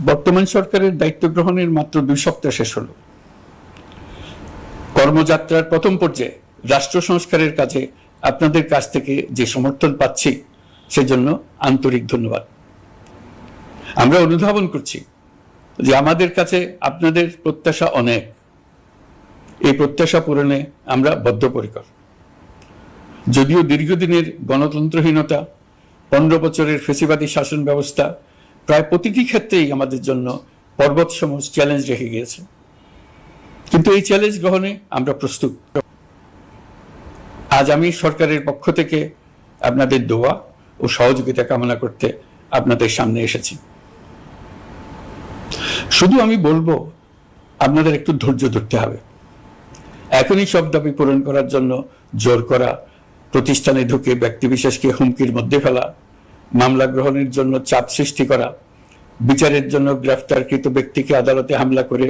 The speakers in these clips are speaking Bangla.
বর্তমান সরকারের দায়িত্ব গ্রহণের মাত্র 2 সপ্তাহ শেষ হলো। কর্মযাত্রার প্রথম পর্যায়ে রাষ্ট্র সংস্কারের কাজে আপনাদের কাছ থেকে যে সমর্থন পাচ্ছি সেজন্য আন্তরিক ধন্যবাদ। আমরা অনুধাবন করছি যে আমাদের কাছে আপনাদের প্রত্যাশা অনেক। এই প্রত্যাশা পূরণে আমরা বদ্ধপরিকর। যদিও দীর্ঘদিনের গণতন্ত্রহীনতা, 15 বছরের ফ্যাসিবাদী শাসন ব্যবস্থা প্রায় প্রতিটি ক্ষেত্রেই আমাদের জন্য পর্বতসম চ্যালেঞ্জ রেখে গিয়েছে, কিন্তু এই চ্যালেঞ্জ গ্রহণে আমরা প্রস্তুত। আজ আমি সরকারের পক্ষ থেকে আপনাদের দোয়া ও সহযোগিতা কামনা করতে আপনাদের সামনে এসেছি। শুধু আমি বলবো, আপনাদের একটু ধৈর্য ধরতে হবে। এখনই সব দাবি পূরণ করার জন্য জোর করা, প্রতিষ্ঠানে ঢুকে ব্যক্তিবিশেষকে হুমকির মধ্যে ফেলা, মামলা গ্রহণের জন্য চাপ সৃষ্টি করা, বিচারের জন্য গ্রেফতারকৃত ব্যক্তিকে আদালতে হামলা করে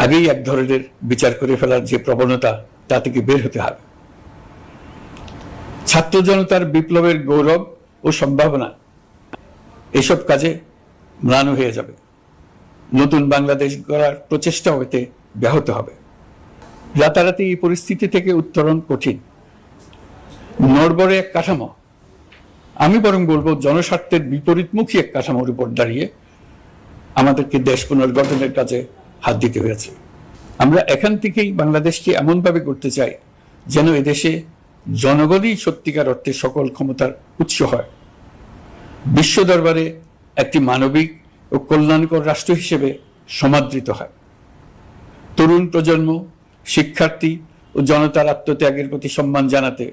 আগেই এক ধরনের বিচার করে ফেলার যে প্রবণতা, তা থেকে বের হতে হবে। ছাত্র জনতার বিপ্লবের গৌরব ও সম্ভাবনা এসব কাজে ম্লান হয়ে যাবে। নতুন বাংলাদেশ গড়ার প্রচেষ্টা হতে ব্যাহত হবে। রাতারাতি এই পরিস্থিতি থেকে উত্তরণ কঠিন। নড়বড়ে এক কাঠামো, আমি বরং বলবো জনস্বার্থের বিপরীতমুখী এক কাঠামোর উপর দাঁড়িয়ে আমাদেরকে দেশ পুনর্গঠনের কাজে হাত দিতে হয়েছে। আমরা এখান থেকেই বাংলাদেশকে এমনভাবে করতে চাই যেন এদেশে জনগণই সত্যিকার অর্থে সকল ক্ষমতার উৎস হয়, বিশ্ব দরবারে একটি মানবিক ও কল্যাণকর রাষ্ট্র হিসেবে সমাদৃত হয়। তরুণ প্রজন্ম, শিক্ষার্থী ও জনতার আত্মত্যাগের প্রতি সম্মান জানাতে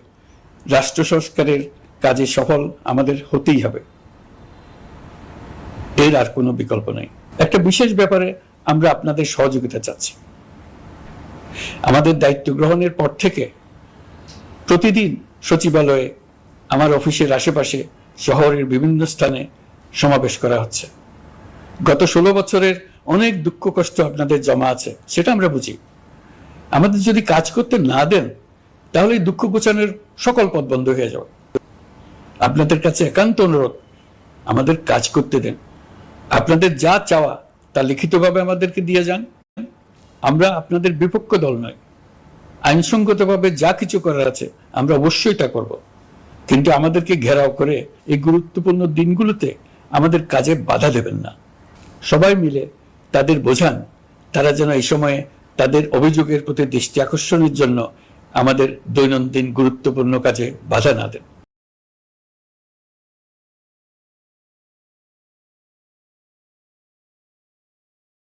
রাষ্ট্র সংস্কারের কাজে সফল আমাদের হতেই হবে। এর আর কোনো বিকল্প নেই। একটা বিশেষ ব্যাপারে আমরা আপনাদের সহযোগিতা চাচ্ছি। আমাদের দায়িত্ব গ্রহণের পর থেকে প্রতিদিন সচিবালয়ে, আমার অফিসের আশেপাশে, শহরের বিভিন্ন স্থানে সমাবেশ করা হচ্ছে। গত 16 বছরের অনেক দুঃখ কষ্ট আপনাদের জমা আছে, সেটা আমরা বুঝি। আমাদের যদি কাজ করতে না দেন, তাহলে দুঃখ ঘোচানোর সকল পথ বন্ধ হয়ে যাবে। আপনাদের কাছে একান্ত অনুরোধ, আমাদের কাজ করতে দেন। আপনাদের যা চাওয়া তা লিখিতভাবে আমাদেরকে দিয়ে যান। আমরা আপনাদের বিপক্ষ দল নয়। আইনসঙ্গতভাবে যা কিছু করার আছে আমরা অবশ্যই তা করব, কিন্তু আমাদেরকে ঘেরাও করে এই গুরুত্বপূর্ণ দিনগুলোতে আমাদের কাজে বাধা দেবেন না। সবাই মিলে তাদের বোঝান, তারা যেন এই সময়ে তাদের অভিযোগের প্রতি দৃষ্টি আকর্ষণের জন্য আমাদের দৈনন্দিন গুরুত্বপূর্ণ কাজে বাধা না দেন।